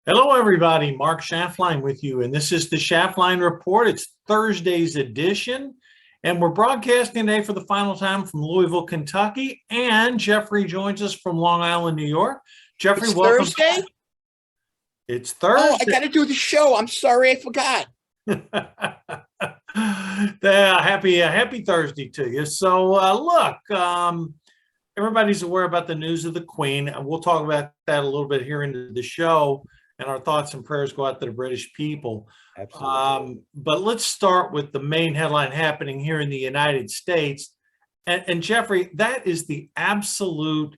Hello, everybody. Mark Schaftlein with you, and this is the Schaftlein Report. It's Thursday's edition, and we're broadcasting today for the final time from Louisville, Kentucky, and Jeffrey joins us from Long Island, New York. Jeffrey, welcome. Thursday? It's Thursday. Oh, I got to do the show. I'm sorry, I forgot. Happy Thursday to you. So, look, everybody's aware about the news of the Queen, and we'll talk about that a little bit here into the show. And our thoughts and prayers go out to the British people. Absolutely. But let's start with the main headline happening here in the United States. And Jeffrey, that is the absolute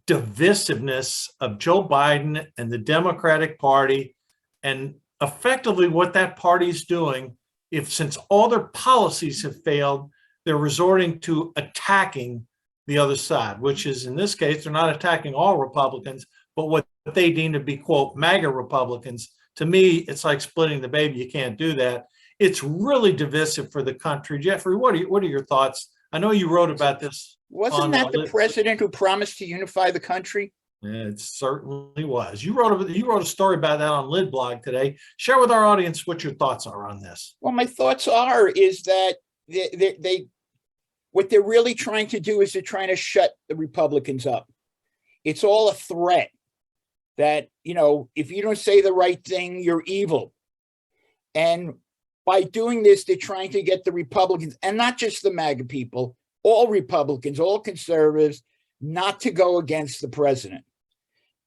divisiveness of Joe Biden and the Democratic Party, and effectively what that party is doing. Since all their policies have failed, they're resorting to attacking the other side, which is, in this case, they're not attacking all Republicans, but what they deem to be, quote, MAGA Republicans. To me, it's like splitting the baby. You can't do that. It's really divisive for the country. Jeffrey, what are your thoughts? I know you wrote about this. Wasn't that the president who promised to unify the country? Yeah, it certainly was. You wrote a story about that on Lid Blog today. Share with our audience what your thoughts are on this. Well, my thoughts is that what they're really trying to do is they're trying to shut the Republicans up. It's all a threat that, if you don't say the right thing, you're evil. And by doing this, they're trying to get the Republicans, and not just the MAGA people, all Republicans, all conservatives, not to go against the president.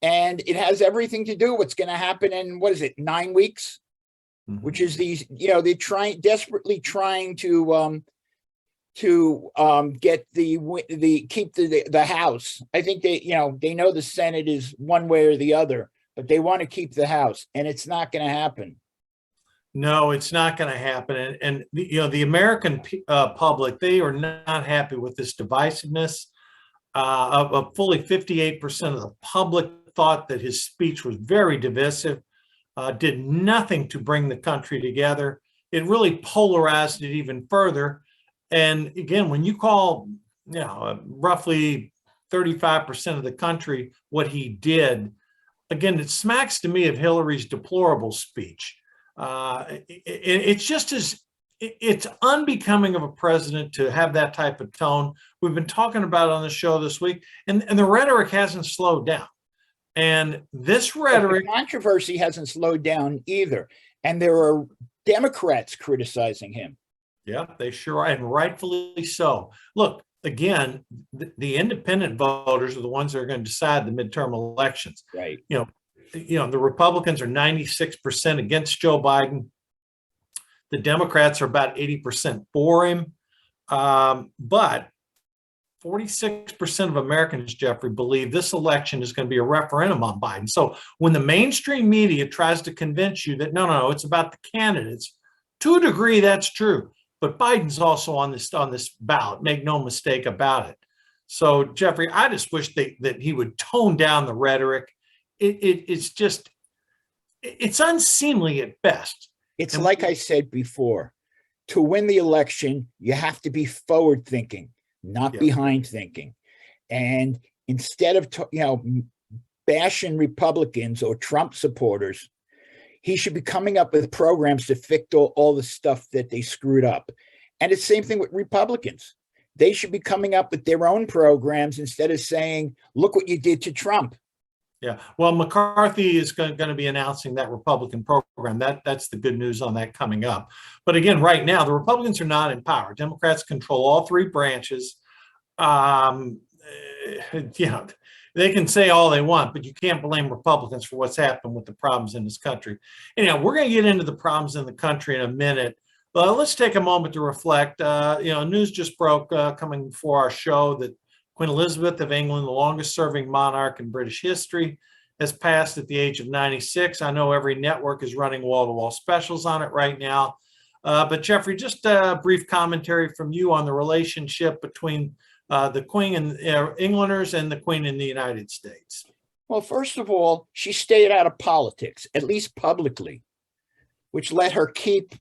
And it has everything to do with what's going to happen in, 9 weeks, which is these, they're desperately trying to get keep the House. I think they know the Senate is one way or the other, but they want to keep the House, and it's not going to happen. No, it's not going to happen. And the American public, they are not happy with this divisiveness. Fully 58% of the public thought that his speech was very divisive, did nothing to bring the country together. It really polarized it even further. And again, when you call, roughly 35% of the country what he did, again, it smacks to me of Hillary's deplorable speech. It's unbecoming of a president to have that type of tone. We've been talking about it on the show this week, and the rhetoric hasn't slowed down. And this rhetoric, the controversy hasn't slowed down either. And there are Democrats criticizing him. Yeah, they sure are, and rightfully so. Look, again, the independent voters are the ones that are going to decide the midterm elections. Right. The Republicans are 96% against Joe Biden. The Democrats are about 80% for him. But 46% of Americans, Jeffrey, believe this election is going to be a referendum on Biden. So when the mainstream media tries to convince you that, no, it's about the candidates, to a degree, that's true. But Biden's also on this ballot. Make no mistake about it. So, Jeffrey, I just wish that he would tone down the rhetoric. It's unseemly at best. It's like I said before, to win the election, you have to be forward thinking, not behind thinking. And instead of bashing Republicans or Trump supporters, he should be coming up with programs to fix all the stuff that they screwed up. And it's the same thing with Republicans. They should be coming up with their own programs instead of saying, look what you did to Trump. Yeah, well, McCarthy is going to be announcing that Republican program. That's the good news on that coming up. But again, right now, the Republicans are not in power. Democrats control all three branches. They can say all they want, but you can't blame Republicans for what's happened with the problems in this country. Anyhow, we're going to get into the problems in the country in a minute. But let's take a moment to reflect. News just broke coming before our show that Queen Elizabeth of England, the longest serving monarch in British history, has passed at the age of 96. I know every network is running wall-to-wall specials on it right now. But Jeffrey, just a brief commentary from you on the relationship between the Queen and Englanders and the Queen in the United States. Well, first of all, she stayed out of politics, at least publicly, which let her keep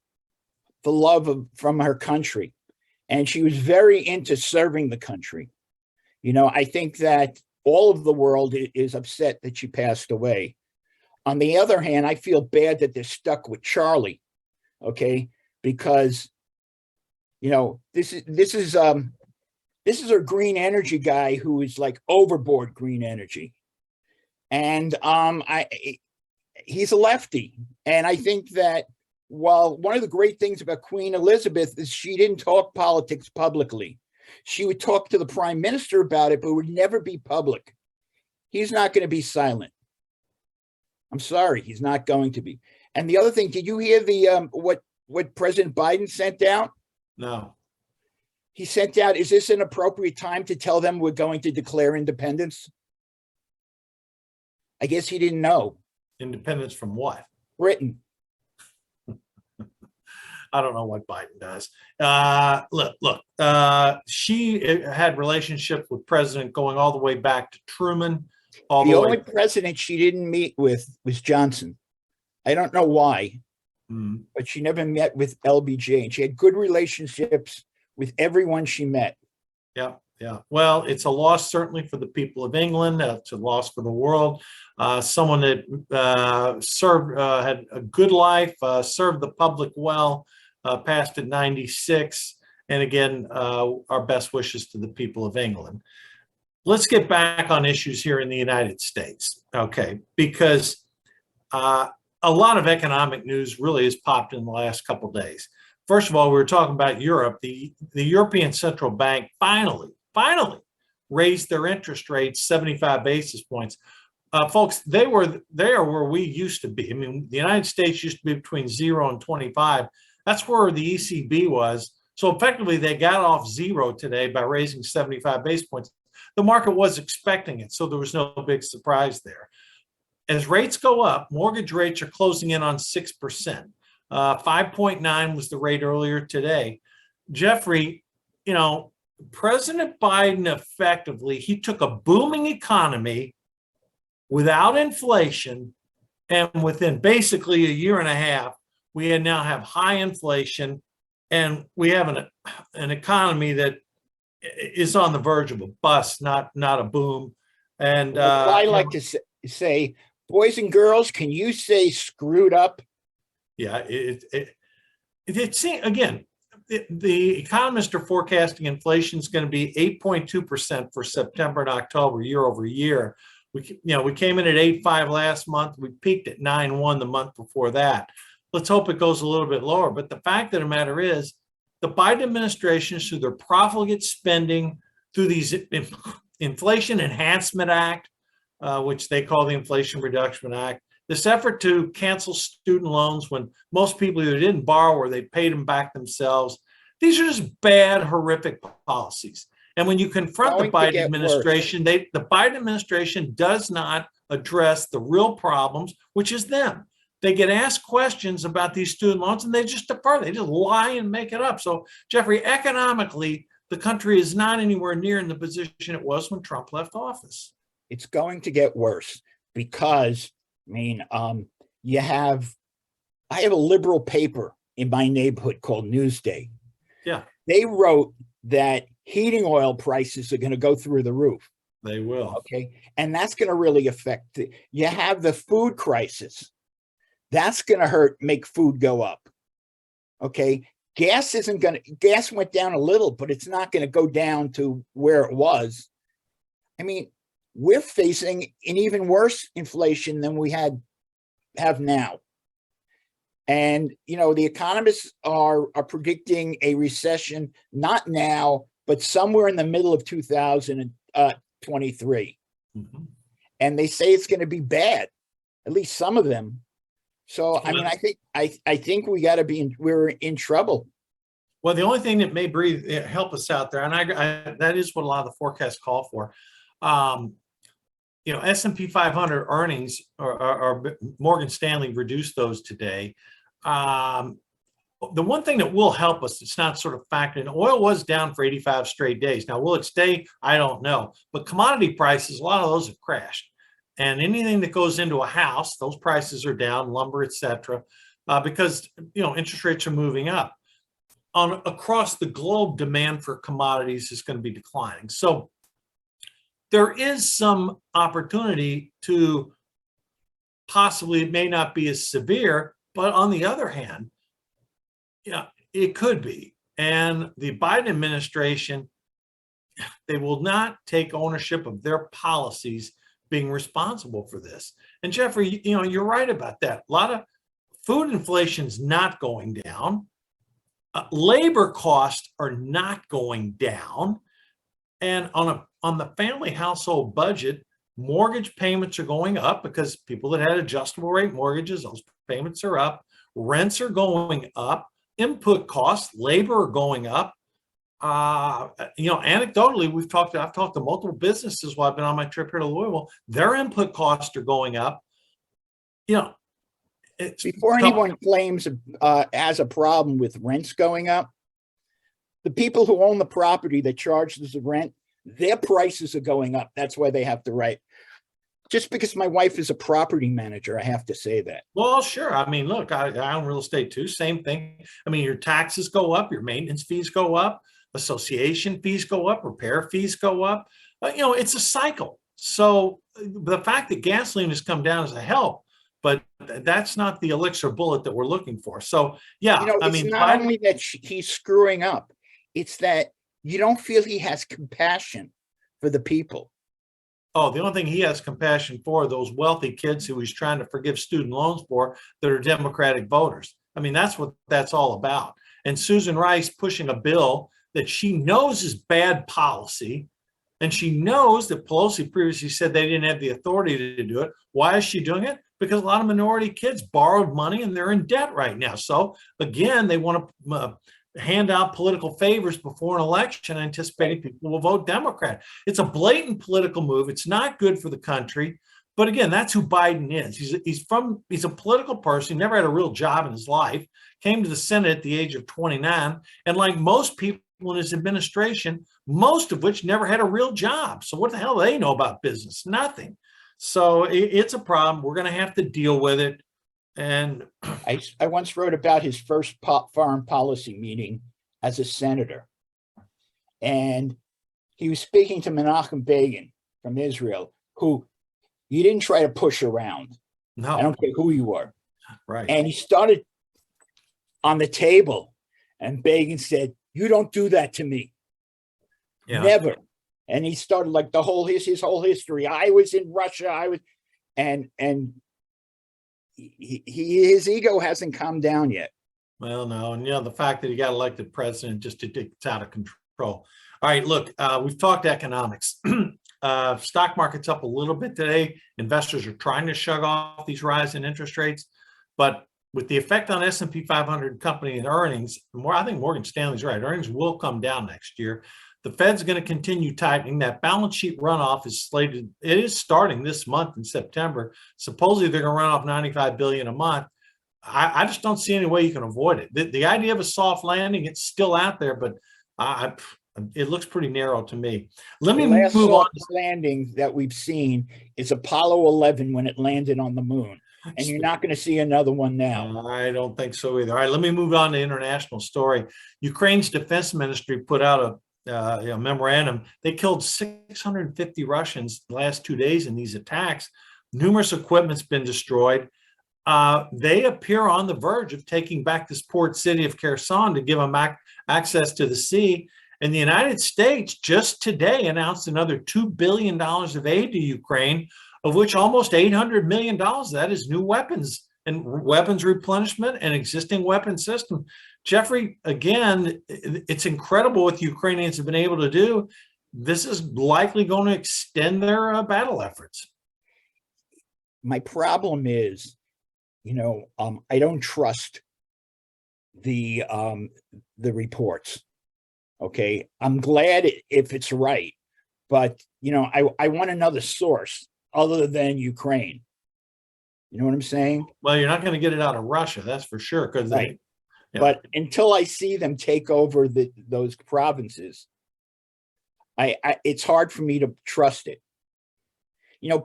the love from her country. and she was very into serving the country. I think that all of the world is upset that she passed away. On the other hand, I feel bad that they're stuck with Charlie, okay? Because this is our green energy guy who is like overboard green energy, and he's a lefty, and I think that while one of the great things about Queen Elizabeth is she didn't talk politics publicly. She would talk to the prime minister about it, but it would never be public. He's not going to be silent. I'm sorry, he's not going to be. And the other thing, did you hear the what President Biden sent out? No. He sent out, is this an appropriate time to tell them we're going to declare independence? I guess he didn't know. Independence from what? Britain. I don't know what Biden does. Look. She had relationships with President going all the way back to Truman. The only president she didn't meet with was Johnson. I don't know why, but she never met with LBJ, and she had good relationships with everyone she met. Yeah. Well, it's a loss certainly for the people of England. It's a loss for the world. Someone that served, had a good life, served the public well, passed at 96. And again, our best wishes to the people of England. Let's get back on issues here in the United States, okay? Because a lot of economic news really has popped in the last couple of days. First of all, we were talking about Europe. The European Central Bank finally raised their interest rates 75 basis points. Folks, they are where we used to be. I mean, the United States used to be between 0 and 25. That's where the ECB was. So effectively, they got off zero today by raising 75 basis points. The market was expecting it, so there was no big surprise there. As rates go up, mortgage rates are closing in on 6%. 5.9 was the rate earlier today. Jeffrey, President Biden effectively, he took a booming economy without inflation, and within basically a year and a half, we now have high inflation, and we have an economy that is on the verge of a bust, not a boom. And I like to say, boys and girls, can you say screwed up? Yeah, it's again, the economists are forecasting inflation is going to be 8.2% for September and October, year over year. We came in at 8.5 last month. We peaked at 9.1 the month before that. Let's hope it goes a little bit lower. But the fact of the matter is, the Biden administration, through their profligate spending, through these Inflation Enhancement Act, which they call the Inflation Reduction Act, this effort to cancel student loans when most people either didn't borrow or they paid them back themselves. These are just bad, horrific policies. And when you confront the Biden administration, the Biden administration does not address the real problems, which is them. They get asked questions about these student loans and they just defer. They just lie and make it up. So, Jeffrey, economically, the country is not anywhere near in the position it was when Trump left office. It's going to get worse because, I have a liberal paper in my neighborhood called Newsday. Yeah. They wrote that heating oil prices are going to go through the roof. They will. Okay. And that's going to really affect you have the food crisis. That's going to make food go up. Okay. Gas went down a little, but it's not going to go down to where it was. We're facing an even worse inflation than we have now. And, the economists are predicting a recession, not now, but somewhere in the middle of 2023. Mm-hmm. And they say it's going to be bad, at least some of them. So, I think we're in trouble. Well, the only thing that may help us out there, and that is what a lot of the forecasts call for. S&P 500 earnings, or Morgan Stanley reduced those today. The one thing that will help us, it's not sort of factored in, oil was down for 85 straight days. Now, will it stay? I don't know. But commodity prices, a lot of those have crashed. And anything that goes into a house, those prices are down, lumber, et cetera, because, interest rates are moving up. across the globe, demand for commodities is going to be declining. So there is some opportunity to possibly, it may not be as severe, but on the other hand, yeah, it could be. And the Biden administration, they will not take ownership of their policies being responsible for this. And Jeffrey, you're right about that. A lot of food inflation is not going down. Labor costs are not going down. And on the family household budget, mortgage payments are going up because people that had adjustable rate mortgages, those payments are up. Rents are going up. Input costs, labor are going up. Anecdotally, I've talked to multiple businesses while I've been on my trip here to Louisville. Their input costs are going up. Before anyone claims has a problem with rents going up, the people who own the property that charges the rent, their prices are going up. That's why they have to write. Just because my wife is a property manager, I have to say that. Well, sure. I mean, look, I own real estate too. Same thing. I mean, your taxes go up, your maintenance fees go up, association fees go up, repair fees go up. It's a cycle. So the fact that gasoline has come down is a help, but that's not the elixir bullet that we're looking for. So, yeah, it's not only that he's screwing up, it's that you don't feel he has compassion for the people. Oh, the only thing he has compassion for are those wealthy kids who he's trying to forgive student loans for that are Democratic voters. I mean, that's what that's all about. And Susan Rice pushing a bill that she knows is bad policy, and she knows that Pelosi previously said they didn't have the authority to do it. Why is she doing it? Because a lot of minority kids borrowed money and they're in debt right now. So again, they want to hand out political favors before an election, anticipating people will vote Democrat. It's a blatant political move. It's not good for the country. But again, that's who Biden is. He's a political person. He never had a real job in his life, came to the Senate at the age of 29. And like most people in his administration, most of which never had a real job. So what the hell do they know about business? Nothing. So it's a problem. We're going to have to deal with it. And I once wrote about his first foreign policy meeting as a senator. And he was speaking to Menachem Begin from Israel, who you didn't try to push around. No, I don't care who you are. Right. And he started on the table, and Begin said, "You don't do that to me." Yeah. Never. And he started like his whole history. I was in Russia. And his ego hasn't calmed down yet. Well, no. And the fact that he got elected president it's out of control. All right, look, we've talked economics. Stock market's up a little bit today. Investors are trying to shrug off these rising interest rates, but with the effect on S&P 500 company and earnings, I think Morgan Stanley's right. Earnings will come down next year. The Fed's going to continue tightening. That balance sheet runoff is slated. It is starting this month in September. Supposedly they're going to run off $95 billion a month. I just don't see any way you can avoid it. The idea of a soft landing, it's still out there, but it looks pretty narrow to me. Let me move on. The landing that we've seen is Apollo 11 when it landed on the moon. And you're not going to see another one now. I don't think so either. All right, let me move on to international story. Ukraine's defense ministry put out a memorandum. They killed 650 Russians the last 2 days in these attacks. Numerous equipment's been destroyed. They appear on the verge of taking back this port city of Kherson to give them access to the sea. And the United States just today announced another $2 billion of aid to Ukraine, of which almost $800 million of that is new weapons and weapons replenishment and existing weapon system. Jeffrey, again, it's incredible what the Ukrainians have been able to do. This is likely going to extend their battle efforts. My problem is, I don't trust the reports. Okay, I'm glad if it's right, but I want another source other than Ukraine. You know what I'm saying? Well, you're not going to get it out of Russia, that's for sure. Because right. But until I see them take over those provinces, it's hard for me to trust it.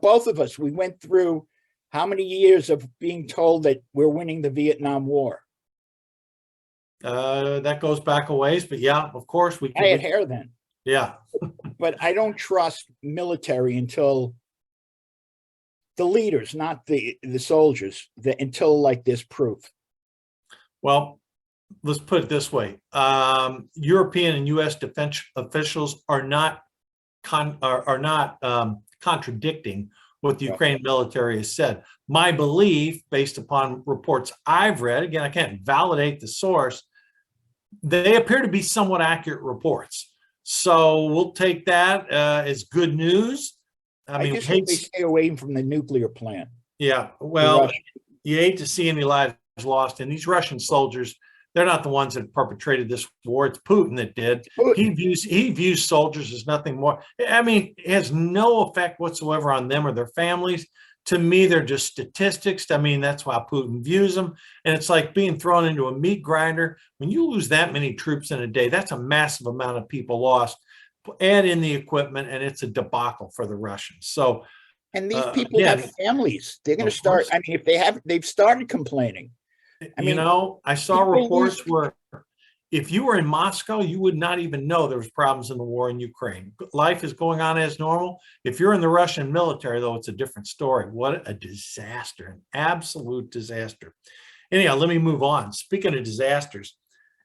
Both of us, we went through how many years of being told that we're winning the Vietnam War? That goes back a ways, but yeah, of course we I had can. hair then, Yeah. but I don't trust military until the leaders, not the soldiers, until like there's proof. Well, let's put it this way. European and U.S. defense officials are not contradicting what the Right. Ukrainian military has said. My belief, based upon reports I've read, again, I can't validate the source, they appear to be somewhat accurate reports. So we'll take that as good news. I just hope they stay away from the nuclear plant. Yeah, well, you hate to see any lives lost. And these Russian soldiers, they're not the ones that perpetrated this war. It's Putin that did. Putin. He views soldiers as nothing more. I mean, it has no effect whatsoever on them or their families. To me, they're just statistics. I mean, that's how Putin views them. And it's like being thrown into a meat grinder. When you lose that many troops in a day, that's a massive amount of people lost. Add in the equipment, and it's a debacle for the Russians. So, and these people have families. They're going to start. I mean, they've started complaining. I mean, I saw reports where if you were in Moscow, you would not even know there was problems in the war in Ukraine. Life is going on as normal. If you're in the Russian military, though, it's a different story. What a disaster, an absolute disaster. Anyhow, let me move on. Speaking of disasters,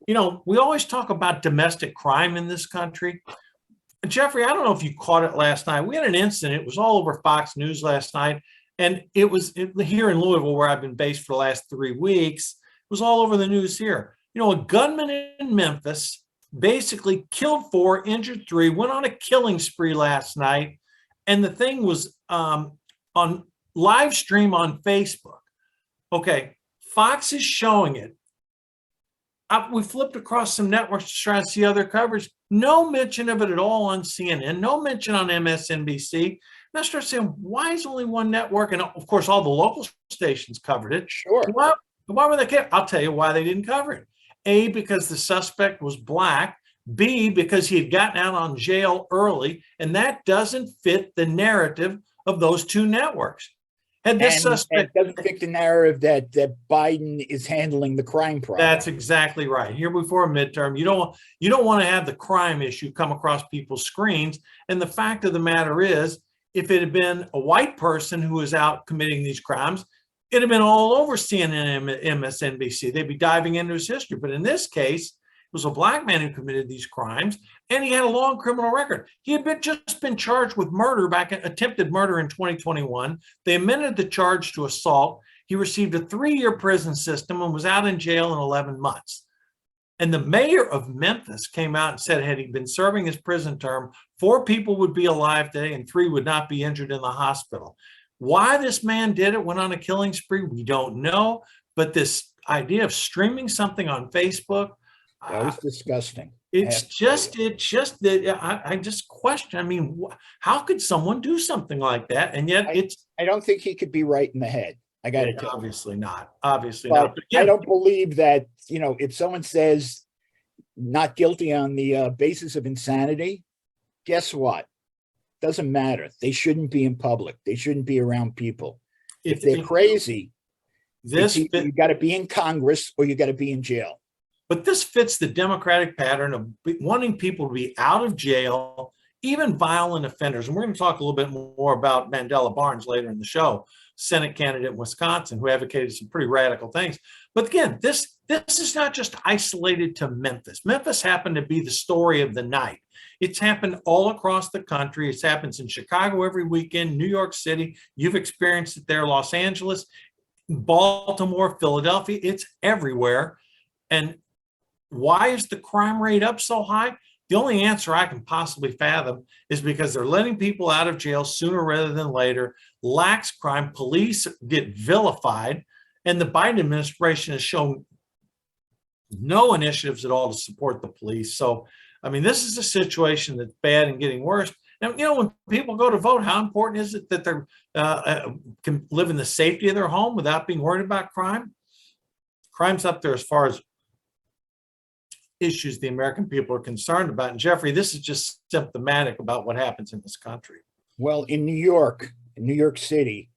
we always talk about domestic crime in this country. Jeffrey, I don't know if you caught it last night. We had an incident. It was all over Fox News last night. And it was here in Louisville, where I've been based for the last 3 weeks. It was all over the news here. A gunman in Memphis basically killed 4, injured 3, went on a killing spree last night. And the thing was on live stream on Facebook. Okay, Fox is showing it. We flipped across some networks to try to see other coverage. No mention of it at all on CNN. No mention on MSNBC. And I started saying, why is only one network? And of course, all the local stations covered it. Sure. Why were they care? I'll tell you why they didn't cover it. A, because the suspect was black. B, because he had gotten out on jail early. And that doesn't fit the narrative of those 2 networks. And this suspect doesn't fit the narrative that Biden is handling the crime problem. That's exactly right. Here before a midterm, you don't want to have the crime issue come across people's screens. And the fact of the matter is, if it had been a white person who was out committing these crimes, it'd have been all over CNN and MSNBC. They'd be diving into his history. But in this case, it was a black man who committed these crimes, and he had a long criminal record. He had just been charged with murder attempted murder in 2021. They amended the charge to assault. He received a 3-year prison system and was out in jail in 11 months. And the mayor of Memphis came out and said, had he been serving his prison term, 4 people would be alive today and 3 would not be injured in the hospital. Why this man did it, went on a killing spree, we don't know. But this idea of streaming something on Facebook, that was disgusting. It's just that I just question. I mean, how could someone do something like that? And yet I don't think he could be right in the head. I got it. Obviously not. Obviously not. But I don't believe that, if someone says not guilty on the basis of insanity, guess what? Doesn't matter. They shouldn't be in public. They shouldn't be around people. If they're crazy, you got to be in Congress or you got to be in jail. But this fits the Democratic pattern of wanting people to be out of jail, even violent offenders. And we're going to talk a little bit more about Mandela Barnes later in the show, Senate candidate in Wisconsin, who advocated some pretty radical things. But again, this is not just isolated to Memphis. Memphis happened to be the story of the night. It's happened all across the country. It happens in Chicago every weekend, New York City. You've experienced it there, Los Angeles, Baltimore, Philadelphia. It's everywhere. And why is the crime rate up so high? The only answer I can possibly fathom is because they're letting people out of jail sooner rather than later. Lax crime, police get vilified, and the Biden administration has shown no initiatives at all to support the police. So, I mean, this is a situation that's bad and getting worse. Now, when people go to vote, how important is it that they can live in the safety of their home without being worried about crime? Crime's up there as far as issues the American people are concerned about. And Jeffrey, this is just symptomatic about what happens in this country. Well, in New York City,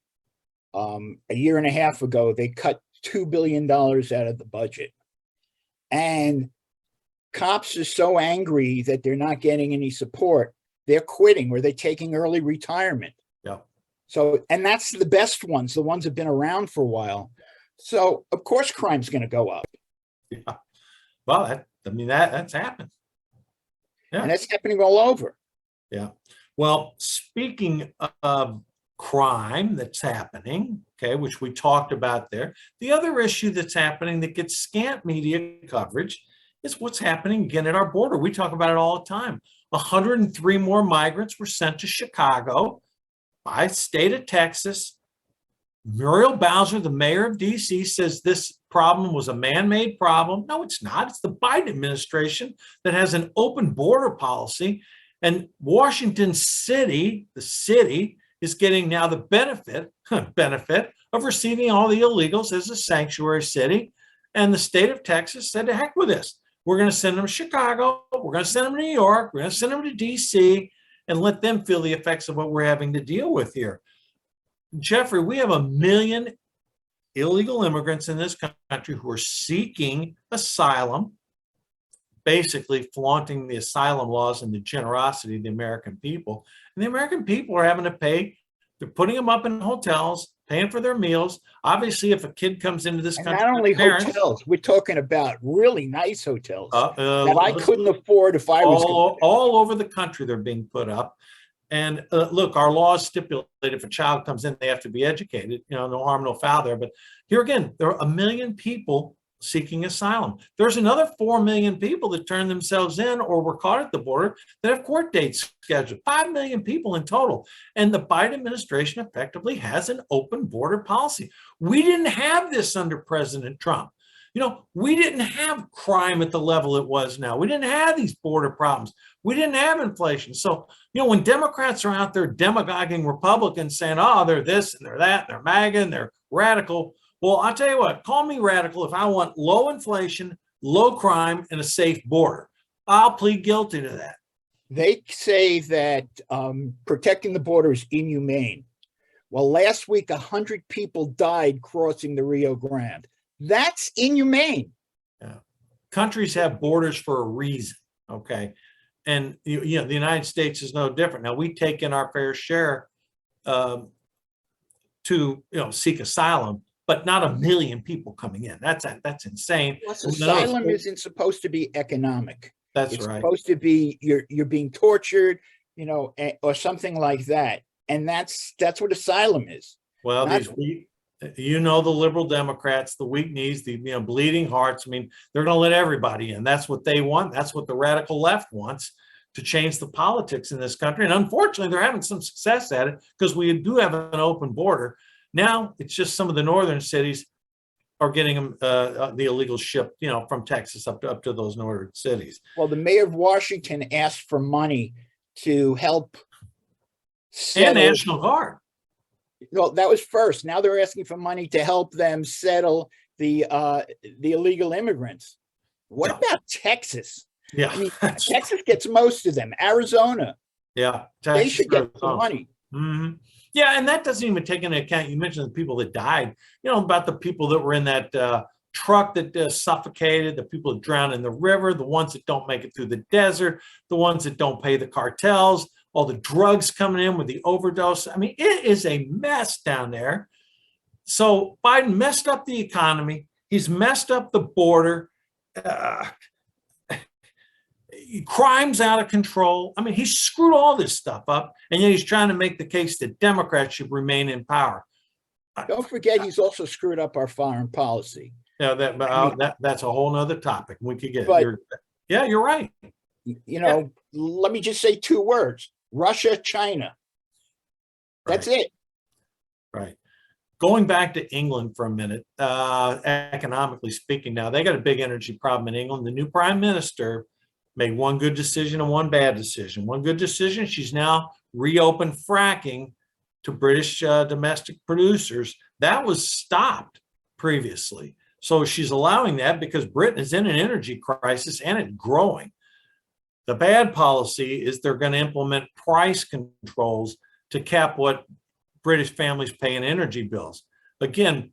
a year and a half ago, they cut $2 billion out of the budget. And cops are so angry that they're not getting any support. They're quitting or they're taking early retirement. Yeah. So, and that's the best ones, the ones that have been around for a while. So, of course, crime's going to go up. Yeah. Well, that's happened. Yeah. And that's happening all over. Yeah. Well, speaking of crime that's happening, okay, which we talked about there, the other issue that's happening that gets scant media coverage is what's happening again at our border. We talk about it all the time. 103 more migrants were sent to Chicago by the state of Texas. Muriel Bowser, the mayor of DC, says this problem was a man-made problem. No, it's not. It's the Biden administration that has an open border policy. And Washington City, the city, is getting now the benefit of receiving all the illegals as a sanctuary city. And the state of Texas said, to heck with this. We're going to send them to Chicago. We're going to send them to New York. We're going to send them to DC and let them feel the effects of what we're having to deal with here. Jeffrey, we have 1 million illegal immigrants in this country who are seeking asylum, basically flaunting the asylum laws and the generosity of the American people. And the American people are having to pay. They're putting them up in hotels, paying for their meals. Obviously, if a kid comes into this country, not only parents, hotels, we're talking about really nice hotels that I listen, couldn't afford if I was all over the country, they're being put up. And look, our laws stipulate if a child comes in, they have to be educated, no harm, no foul there. But here again, there are 1 million people seeking asylum. There's another 4 million people that turned themselves in or were caught at the border that have court dates scheduled. 5 million people in total. And the Biden administration effectively has an open border policy. We didn't have this under President Trump. We didn't have crime at the level it was now. We didn't have these border problems. We didn't have inflation. So, when Democrats are out there demagoguing Republicans saying, oh, they're this and they're that, and they're MAGA and they're radical. Well, I'll tell you what, call me radical if I want low inflation, low crime, and a safe border. I'll plead guilty to that. They say that protecting the border is inhumane. Well, last week, 100 people died crossing the Rio Grande. That's inhumane. Yeah. Countries have borders for a reason, okay? And the United States is no different. Now, we take in our fair share to seek asylum, but not 1 million people coming in. That's insane. Plus, asylum isn't supposed to be economic. It's right. It's supposed to be you're being tortured, or something like that. And that's what asylum is. Well, the liberal Democrats, the weak knees, the bleeding hearts. I mean, they're going to let everybody in. That's what they want. That's what the radical left wants, to change the politics in this country. And unfortunately, they're having some success at it because we do have an open border. Now it's just some of the northern cities are getting them the illegal shipped, from Texas up to those northern cities. Well, the mayor of Washington asked for money to help and National Guard. Well, that was first. Now they're asking for money to help them settle the illegal immigrants. What about Texas? Yeah, Texas gets most of them. Arizona. Yeah, they should get some money. Mm-hmm. Yeah, and that doesn't even take into account. You mentioned the people that died. About the people that were in that truck that suffocated, the people that drowned in the river, the ones that don't make it through the desert, the ones that don't pay the cartels, all the drugs coming in with the overdose. I mean, it is a mess down there. So Biden messed up the economy. He's messed up the border. Crime's out of control. I mean, he screwed all this stuff up, and yet he's trying to make the case that Democrats should remain in power. Don't forget, he's also screwed up our foreign policy. Yeah, that's a whole nother topic. We could get. You're right. Let me just say 2 words: Russia, China. That's it. Right. Going back to England for a minute, economically speaking, now they got a big energy problem in England. The new prime minister made one good decision and one bad decision. One good decision, she's now reopened fracking to British domestic producers. That was stopped previously. So she's allowing that because Britain is in an energy crisis and it's growing. The bad policy is they're going to implement price controls to cap what British families pay in energy bills. Again,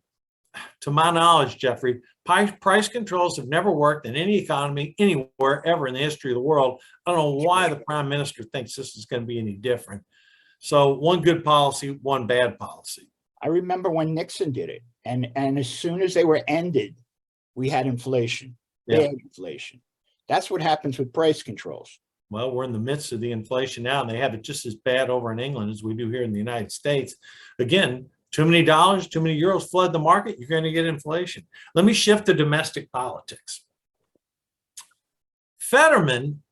to my knowledge, Jeffrey, price controls have never worked in any economy anywhere ever in the history of the world. I don't know why the prime minister thinks this is going to be any different. So one good policy, one bad policy. I remember when Nixon did it, and as soon as they were ended, we had inflation, bad inflation. That's what happens with price controls. Well, we're in the midst of the inflation now, and they have it just as bad over in England as we do here in the United States. Again, too many dollars, too many euros flood the market, you're going to get inflation. Let me shift to domestic politics. Fetterman,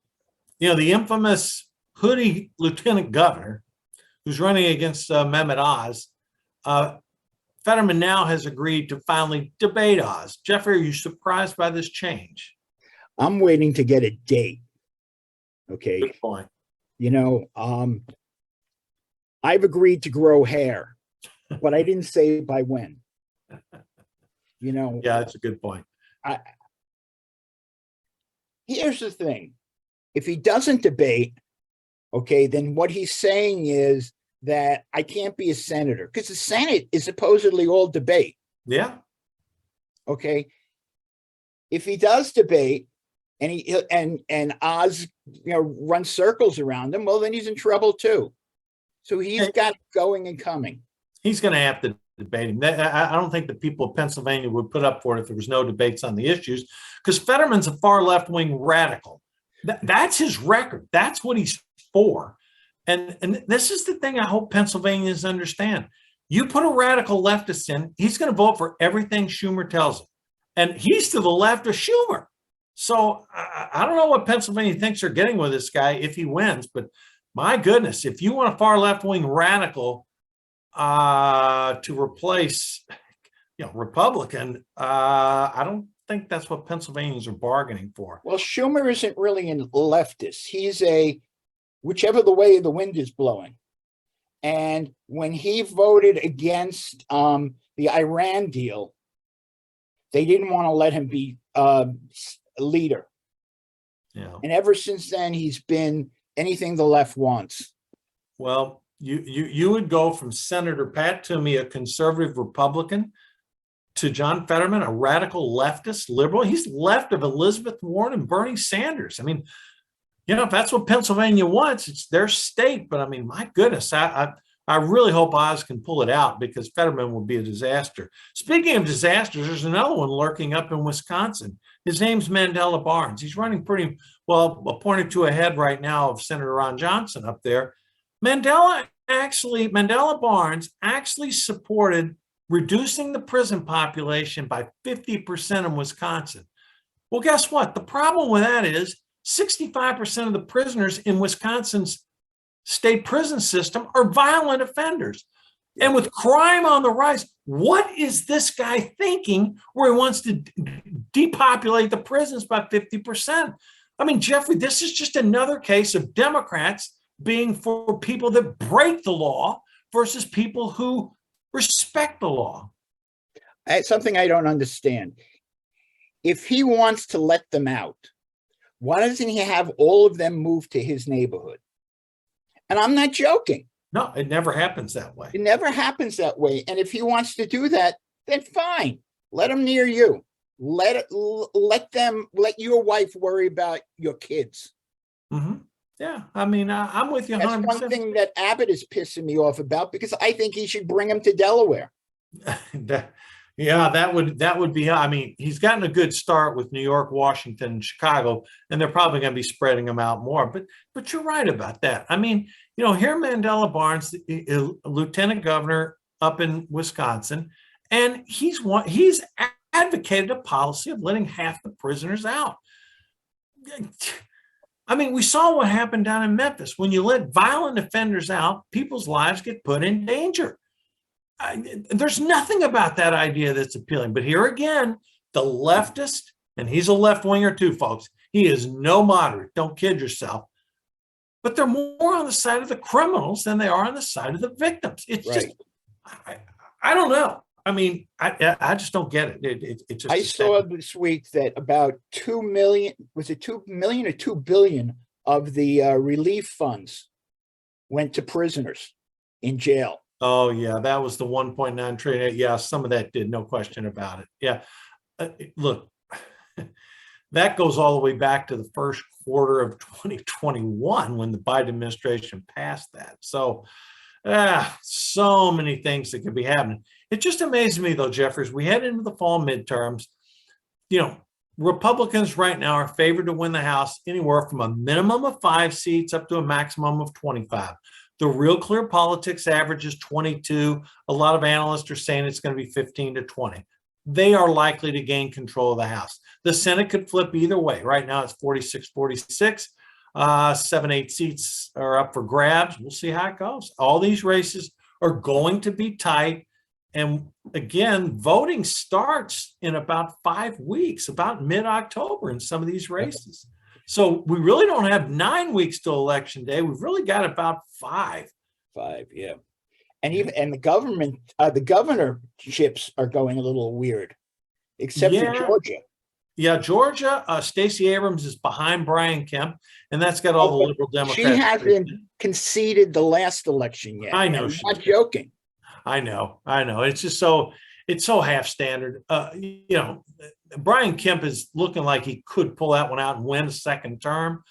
the infamous hoodie lieutenant governor who's running against Mehmet Oz, Fetterman now has agreed to finally debate Oz. Jeffrey, are you surprised by this change? I'm waiting to get a date. Okay. Good point. I've agreed to grow hair, but I didn't say by when. Yeah, that's a good point. Here's the thing. If he doesn't debate, okay, then what he's saying is that I can't be a senator because the Senate is supposedly all debate. Yeah. Okay. If he does debate and Oz, runs circles around him, well, then he's in trouble too. So he's got it going and coming. He's going to have to debate him. I don't think the people of Pennsylvania would put up for it if there was no debates on the issues, because Fetterman's a far left-wing radical. That's his record. That's what he's for. And this is the thing I hope Pennsylvanians understand. You put a radical leftist in, he's going to vote for everything Schumer tells him. And he's to the left of Schumer. So I don't know what Pennsylvania thinks they're getting with this guy if he wins, but my goodness, if you want a far left-wing radical to replace, Republican, I don't think that's what Pennsylvanians are bargaining for. Well, Schumer isn't really a leftist. He's a whichever the way the wind is blowing. And when he voted against the Iran deal, they didn't want to let him be a leader. Yeah. And ever since then, he's been anything the left wants. Well, you would go from Senator Pat Toomey, a conservative Republican, to John Fetterman, a radical leftist liberal. He's left of Elizabeth Warren and Bernie Sanders. I mean, if that's what Pennsylvania wants, it's their state. But I mean, my goodness, I really hope Oz can pull it out, because Fetterman would be a disaster. Speaking of disasters, there's another one lurking up in Wisconsin. His name's Mandela Barnes. He's running pretty well, appointed to a head right now of Senator Ron Johnson up there. Mandela Barnes actually supported reducing the prison population by 50% in Wisconsin. Well, guess what? The problem with that is 65% of the prisoners in Wisconsin's state prison system are violent offenders. And with crime on the rise, what is this guy thinking where he wants to depopulate the prisons by 50%? I mean, Jeffrey, this is just another case of Democrats being for people that break the law versus people who respect the law. It's something I don't understand. If he wants to let them out, why doesn't he have all of them move to his neighborhood? And I'm not joking. No, it never happens that way. It never happens that way. And if he wants to do that, then fine. Let them near you. Let your wife worry about your kids. Mm-hmm. Yeah, I mean, I'm with you 100%. That's one thing that Abbott is pissing me off about, because I think he should bring him to Delaware. Yeah, that would be. I mean, he's gotten a good start with New York, Washington, and Chicago, and they're probably going to be spreading them out more. But you're right about that. I mean, here Mandela Barnes, lieutenant governor up in Wisconsin, and he's advocated a policy of letting half the prisoners out. I mean, we saw what happened down in Memphis. When you let violent offenders out, people's lives get put in danger. There's nothing about that idea that's appealing. But here again, the leftist, and he's a left-winger too, folks. He is no moderate. Don't kid yourself. But they're more on the side of the criminals than they are on the side of the victims. It's right. Just, I don't know. I mean, I just don't get it. It's just I saw this week that about 2 million, was it 2 million or 2 billion of the relief funds went to prisoners in jail. Oh, yeah, that was the 1.9 trillion. Yeah, some of that did, no question about it. Yeah. Look, that goes all the way back to the first quarter of 2021 when the Biden administration passed that. So, so many things that could be happening. It just amazes me, though, Jeffers, we head into the fall midterms. You know, Republicans right now are favored to win the House anywhere from a minimum of 5 seats up to a maximum of 25. The Real Clear Politics average is 22. A lot of analysts are saying it's going to be 15 to 20. They are likely to gain control of the House. The Senate could flip either way. Right now it's 46-46. 7-8 seats are up for grabs. We'll see how it goes. All these races are going to be tight. And again, voting starts in about 5 weeks, about mid-October in some of these races. So we really don't have 9 weeks till election day. We've really got about 5. 5, yeah. And even the governorships are going a little weird, except for Georgia. Yeah, Georgia, Stacey Abrams is behind Brian Kemp, and that's got all the liberal Democrats. She hasn't conceded the last election yet. I know. I'm not joking. I know. It's just it's so half standard. Brian Kemp is looking like he could pull that one out and win a second term.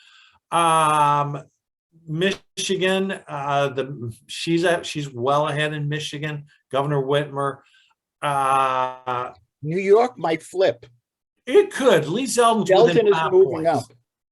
Michigan, she's well ahead in Michigan. Governor Whitmer. New York might flip. It could. Lee Zeldin is moving up.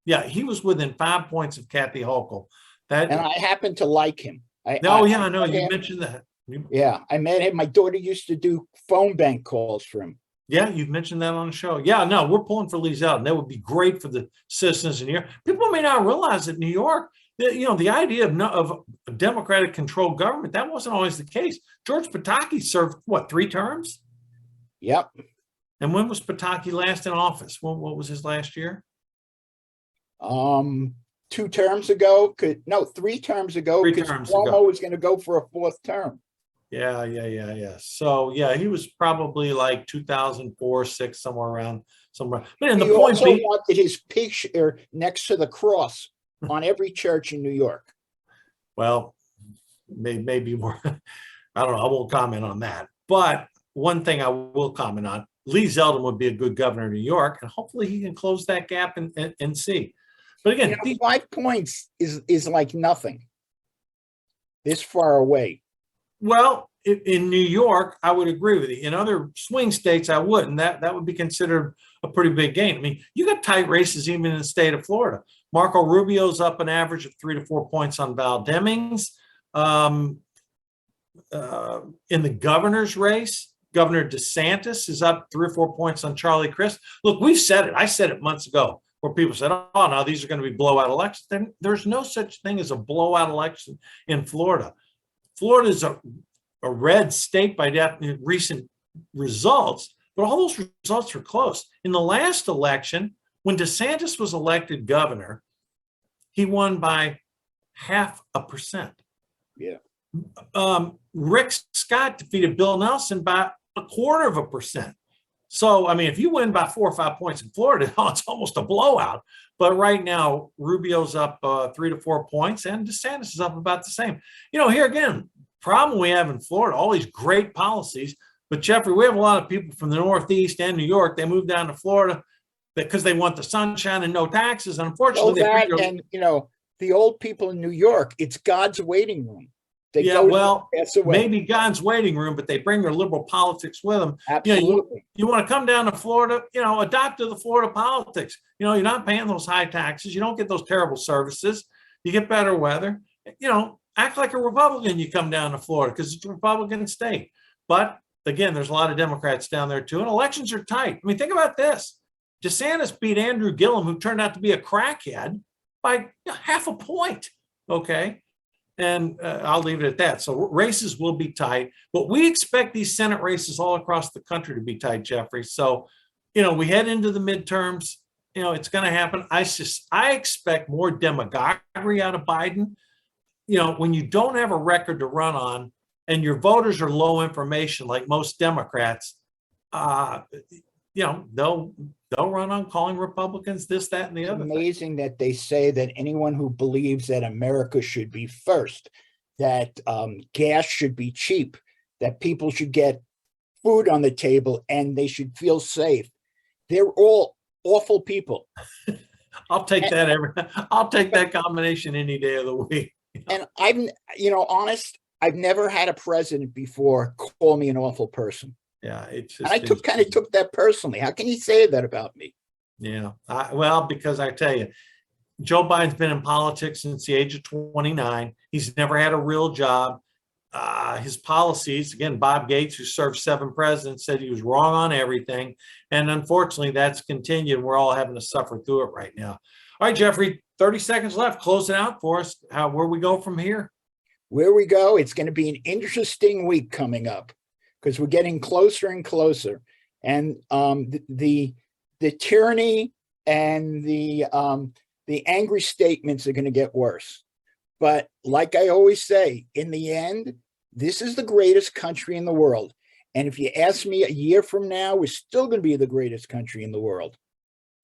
Yeah, he was within 5 points of Kathy Hochul. And I happen to like him. I know. You mentioned that. Yeah, I met him. My daughter used to do phone bank calls for him. Yeah, you've mentioned that on the show. Yeah, no, we're pulling for Lee Zeldin. That would be great for the citizens in New York. People may not realize that New York, the idea of a Democratic controlled government, that wasn't always the case. George Pataki served, 3 terms? Yep. And when was Pataki last in office? What was his last year? 2 terms ago. 3 terms ago. 3 terms Cuomo ago. was going to go for a 4th term. Yeah. So yeah, he was probably like 2004, 6, somewhere. But he also wanted his picture next to the cross on every church in New York. Well, maybe more. I don't know. I won't comment on that. But one thing I will comment on: Lee Zeldin would be a good governor of New York, and hopefully he can close that gap and see. But again, 5 points is like nothing this far away. Well, in New York, I would agree with you. In other swing states, I wouldn't. That would be considered a pretty big gain. I mean, you got tight races even in the state of Florida. Marco Rubio's up an average of 3 to 4 points on Val Demings. In the governor's race, Governor DeSantis is up 3 or 4 points on Charlie Crist. Look, we've said it. I said it months ago, where people said, "Oh, no, these are going to be blowout elections." There's no such thing as a blowout election in Florida. Florida is a red state by recent results, but all those results are close. In the last election, when DeSantis was elected governor, he won by 0.5%. Yeah. Rick Scott defeated Bill Nelson by 0.25%. So, I mean, if you win by 4 or 5 points in Florida, it's almost a blowout. But right now, Rubio's up 3 to 4 points, and DeSantis is up about the same. Here again, problem we have in Florida, all these great policies. But Jeffrey, we have a lot of people from the Northeast and New York. They moved down to Florida because they want the sunshine and no taxes. And unfortunately, the old people in New York, it's God's waiting room. Maybe God's waiting room, but they bring their liberal politics with them. Absolutely. You want to come down to Florida, adopt to the Florida politics. You're not paying those high taxes. You don't get those terrible services. You get better weather. Act like a Republican. You come down to Florida because it's a Republican state. But again, there's a lot of Democrats down there too, and elections are tight. I mean, think about this. DeSantis beat Andrew Gillum, who turned out to be a crackhead, by 0.5 point. Okay. And I'll leave it at that. So races will be tight, but we expect these Senate races all across the country to be tight, Jeffrey. So, we head into the midterms. It's going to happen. I expect more demagoguery out of Biden. When you don't have a record to run on and your voters are low information, like most Democrats, they'll run on calling Republicans this, that, and the other. It's amazing that they say that anyone who believes that America should be first that gas should be cheap, that people should get food on the table and they should feel safe. They're all awful people. I'll take that combination any day of the week. And honest, I've never had a president before call me an awful person. Yeah, it's And just. I kind of took that personally. How can you say that about me? Yeah, well, because I tell you, Joe Biden's been in politics since the age of 29. He's never had a real job. His policies, again, Bob Gates, who served 7 presidents, said he was wrong on everything. And unfortunately, that's continued. We're all having to suffer through it right now. All right, Jeffrey, 30 seconds left. Close it out for us. Where we go from here? Where we go, it's going to be an interesting week coming up because we're getting closer and closer. And the tyranny and the angry statements are going to get worse. But like I always say, in the end, this is the greatest country in the world. And if you ask me a year from now, we're still going to be the greatest country in the world.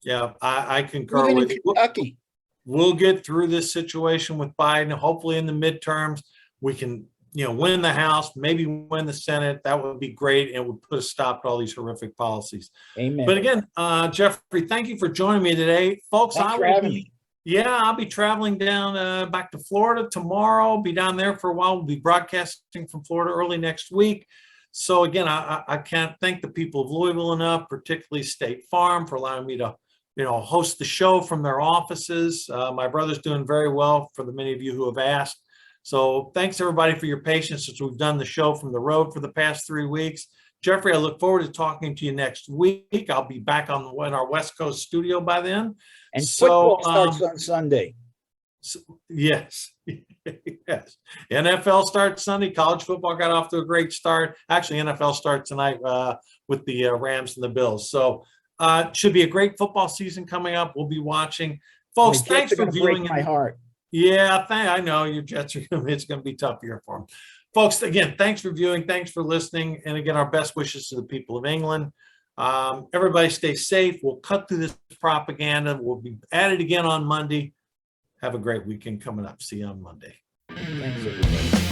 Yeah, I concur Even with in you. Kentucky. We'll get through this situation with Biden. Hopefully in the midterms, we can, win the House, maybe win the Senate. That would be great and would put a stop to all these horrific policies. Amen. But again, Jeffrey, thank you for joining me today. Folks, Thanks for having me. Yeah, I'll be traveling down back to Florida tomorrow. I'll be down there for a while. We'll be broadcasting from Florida early next week. So again, I can't thank the people of Louisville enough, particularly State Farm, for allowing me to, host the show from their offices. My brother's doing very well for the many of you who have asked. So thanks everybody for your patience since we've done the show from the road for the past 3 weeks. Jeffrey, I look forward to talking to you next week. I'll be back in our West Coast studio by then. And football starts on Sunday. Yes. Yes. NFL starts Sunday. College football got off to a great start. Actually, NFL starts tonight with the Rams and the Bills. So should be a great football season coming up. We'll be watching. Folks, thanks for viewing. My heart. Yeah, I know your Jets are it's going to be tough here for them. Folks, again, thanks for viewing. Thanks for listening. And again, our best wishes to the people of England. Everybody stay safe. We'll cut through this propaganda. We'll be at it again on Monday. Have a great weekend coming up. See you on Monday. Thanks, everybody.